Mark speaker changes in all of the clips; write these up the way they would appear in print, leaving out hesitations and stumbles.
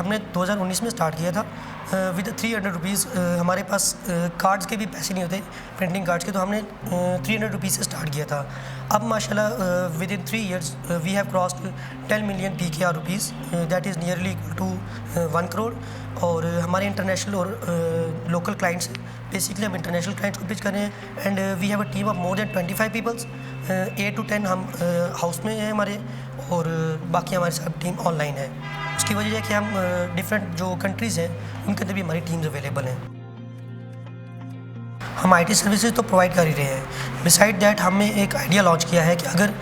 Speaker 1: हमने 2019 में स्टार्ट किया था विद 300 रुपीज़। हमारे पास कार्ड्स के भी पैसे नहीं होते, प्रिंटिंग कार्ड्स के, तो हमने 300 रुपीज़ से स्टार्ट किया था। अब माशाल्लाह within 3 years we have crossed 10 million PKR rupees, that is nearly equal to 1 crore. और हमारे इंटरनेशनल और लोकल क्लाइंट्स, बेसिकली हम इंटरनेशनल क्लाइंट्स को पिच कर रहे हैं। And we have a team of more than 25 peoples, 8 to 10 हम house में हैं हमारे, और बाकी हमारे साथ टीम ऑनलाइन है। उसकी वजह है कि हम डिफरेंट जो कंट्रीज़ हैं उनके अंदर भी हमारी टीम्स अवेलेबल हैं। हम IT सर्विसेज तो प्रोवाइड कर ही रहे हैं। बिसाइड दैट हमने एक आइडिया लॉन्च किया है कि अगर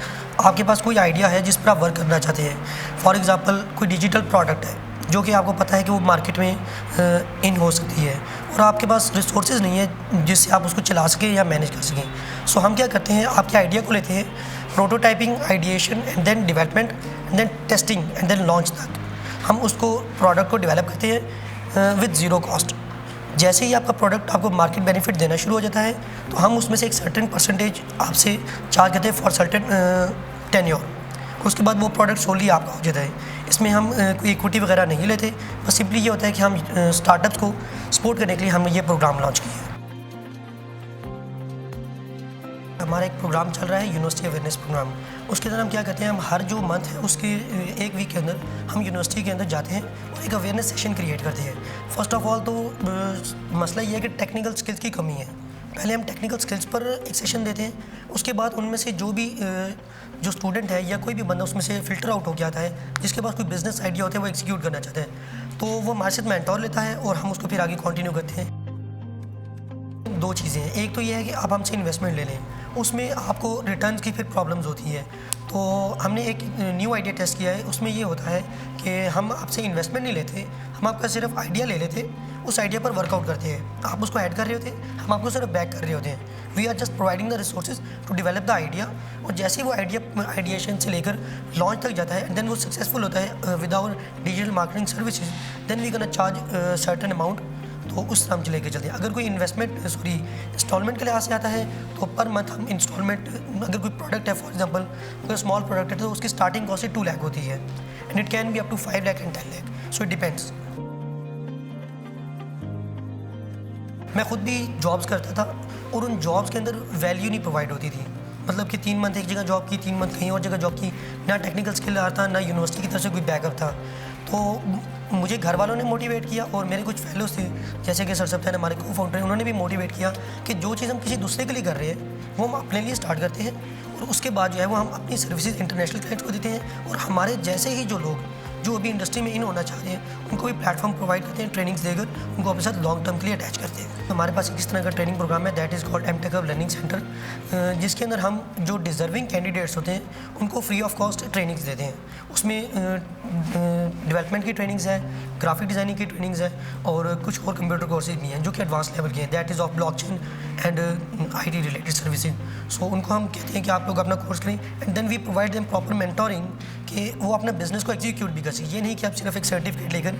Speaker 1: आपके पास कोई आइडिया है जिस पर आप वर्क करना चाहते हैं, फॉर एग्ज़ाम्पल कोई डिजिटल प्रोडक्ट है जो कि आपको पता है कि वो मार्केट में इन हो सकती है, और आपके पास रिसोर्सेज नहीं है जिससे आप उसको चला सकें या मैनेज कर सकें। सो हम क्या करते हैं, आपके आइडिया को लेते हैं, prototyping, ideation and then development and then testing and then launch तक हम उसको प्रोडक्ट को डेवलप करते हैं विद ज़ीरो कॉस्ट। जैसे ही आपका प्रोडक्ट आपको मार्केट बेनिफिट देना शुरू हो जाता है तो हम उसमें से एक सर्टेन परसेंटेज आपसे चार्ज करते हैं फॉर सर्टेन टेन्योर। उसके बाद वो प्रोडक्ट सोली आपका हो जाता है। इसमें हम कोई इक्विटी वगैरह नहीं लेते, बस सिंपली ये होता है कि हम स्टार्टअप्स को सपोर्ट करने के लिए हमने ये प्रोग्राम लॉन्च किया है। हमारा एक प्रोग्राम चल रहा है, यूनिवर्सिटी अवेयरनेस प्रोग्राम। उसके अंदर हम क्या करते हैं, हम हर जो मंथ है उसके 1 वीक के अंदर हम यूनिवर्सिटी के अंदर जाते हैं और एक अवेयरनेस सेशन क्रिएट करते हैं। फर्स्ट ऑफ ऑल तो मसला ये है कि टेक्निकल स्किल्स की कमी है। पहले हम टेक्निकल स्किल्स पर एक सेशन देते हैं, उसके बाद उनमें से जो भी जो स्टूडेंट है या कोई भी बंदा उसमें से फ़िल्टर आउट हो के आता है जिसके पास कोई बिज़नेस आइडिया होता है, वो एग्जीक्यूट करना चाहता है, तो वो हमारे साथ मेंटोर लेता है और हम उसको फिर आगे कंटिन्यू करते हैं। 2 चीज़ें हैं, एक तो ये है कि आप हमसे इन्वेस्टमेंट ले लें, उसमें आपको रिटर्न्स की फिर प्रॉब्लम्स होती है। तो हमने एक न्यू आइडिया टेस्ट किया है, उसमें ये होता है कि हम आपसे इन्वेस्टमेंट नहीं लेते, हम आपका सिर्फ आइडिया ले लेते, उस आइडिया पर वर्कआउट करते हैं। आप उसको ऐड कर रहे होते हैं, हम आपको सिर्फ बैक कर रहे होते हैं। We are just providing the resources to develop the idea, और जैसे ही वो आइडिएशन से लेकर लॉन्च तक जाता है एंड देन वो सक्सेसफुल होता है with our digital marketing services, then we can charge certain amount. तो उस तरह से लेके चलते हैं। अगर कोई इंस्टॉलमेंट के लिहाज से आता है तो पर मंथ हम इंस्टॉलमेंट, अगर कोई प्रोडक्ट है फॉर एग्जांपल अगर स्मॉल प्रोडक्ट है तो उसकी स्टार्टिंग कॉस्ट 2 लाख होती है, and it can be up to 5 lakh and 10 lakh, so it depends. मैं खुद भी जॉब्स करता था और उन जॉब्स के अंदर वैल्यू नहीं प्रोवाइड होती थी। मतलब कि 3 मंथ एक जगह जॉब की, 3 मंथ कहीं और जगह जॉब की, ना टेक्निकल स्किल आता, ना यूनिवर्सिटी की तरफ से कोई बैकअप था। तो मुझे घर वालों ने मोटिवेट किया और मेरे कुछ फेलोज थे जैसे कि सर सप्तान हमारे को फाउंडर हैं, उन्होंने भी मोटिवेट किया कि जो चीज़ हम किसी दूसरे के लिए कर रहे हैं वो हम अपने लिए स्टार्ट करते हैं, और उसके बाद जो है वो हम अपनी सर्विसेज इंटरनेशनल क्लाइंट्स को देते हैं, और हमारे जैसे ही जो लोग जो अभी इंडस्ट्री में इन होना चाह रहे हैं उनको भी प्लेटफॉर्म प्रोवाइड करते हैं, ट्रेनिंग्स देकर उनको अपने साथ लॉन्ग टर्म के लिए अटैच करते हैं। हमारे पास इस तरह का ट्रेनिंग प्रोग्राम है, that is called M-Tech Hub learning centre, जिसके अंदर हम जो डिज़र्विंग कैंडिडेट्स होते हैं उनको फ्री ऑफ कॉस्ट ट्रेनिंग्स देते हैं। उसमें डेवलपमेंट की ट्रेनिंग्स है, ग्राफिक डिज़ाइनिंग की ट्रेनिंग्स है, और कुछ और कंप्यूटर कोर्सेज भी हैं जो कि एडवांस लेवल के हैं, that is of blockchain and IT related services. So उनको हम कहते हैं कि आप लोग अपना कोर्स करें and then we provide them proper mentoring कि वो अपना बिजनेस को एग्जीक्यूट भी कर सकें। ये नहीं कि आप सिर्फ एक सर्टिफिकेट लेकर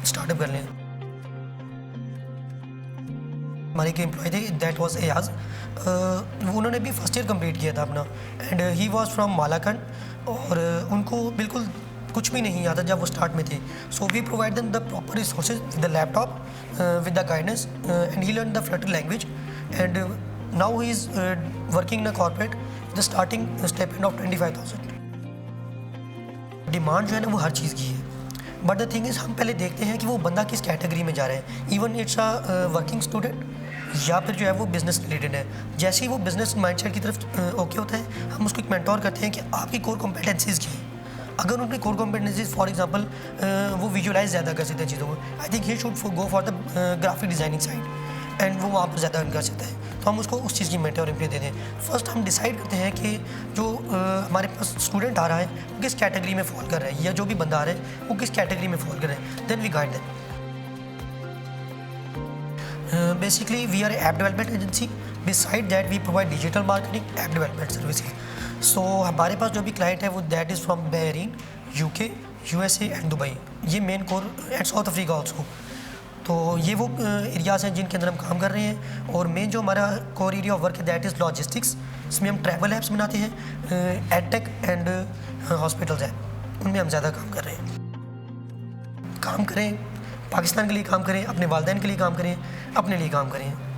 Speaker 1: स्टार्टअप कर लें। हमारे एक एम्प्लॉय थे, दैट वाज एयाज, उन्होंने भी फर्स्ट ईयर कंप्लीट किया था अपना, and he was from Malakand, और उनको बिल्कुल कुछ भी नहीं आता जब वो स्टार्ट में थे। So we provide them the proper resources, the laptop with the guidance, and he learn the Flutter language, and now he is working in a corporate, the starting stipend of 25,000। Demand जो है ना वो हर चीज़ की है, but the thing is हम पहले देखते हैं कि वो बंदा किस कैटेगरी में जा रहा है, even it's a working student या फिर जो है वो बिज़नेस रिलेटेड है। जैसे ही वो बिज़नेस माइंडसेट की तरफ ओके होता है, हम उसको एक मेंटोर करते हैं कि आपकी कोर कॉम्पिटेंसीज़ क्या है। अगर उनकी कोर कॉम्पिटेंसीज फॉर एग्जांपल वो विजुलाइज ज़्यादा कर सकते हैं चीज़ों को, I think he should go for the graphic designing side, and वो वहाँ पर ज़्यादा अर्न कर सकता है, तो हम उसको उस चीज़ की मेंटोरिंग पे देते हैं। फर्स्ट हम डिसाइड करते हैं कि जो हमारे पास स्टूडेंट आ रहा है वो किस कैटेगरी में फॉल कर रहा है, या जो भी बंदा आ रहा है वो किस कैटेगरी में फॉल कर रहा है, then we guide them. Basically we are an app development agency. Beside that we provide digital marketing, app development services. So हमारे पास जो भी client है वो that is from Bahrain, UK, USA and Dubai, ये main core and South Africa also. तो ये वो areas हैं जिनके अंदर हम काम कर रहे हैं, और मेन जो हमारा कोर एरिया ऑफ वर्क है दैट इज़ लॉजिस्टिक्स। इसमें हम ट्रैवल ऐप्स बनाते हैं, एडटेक एंड हॉस्पिटल्स हैं, उनमें हम ज़्यादा काम कर रहे हैं। काम करें, पाकिस्तान के लिए काम करें, अपने वालिदैन के लिए काम करें, अपने लिए काम करें।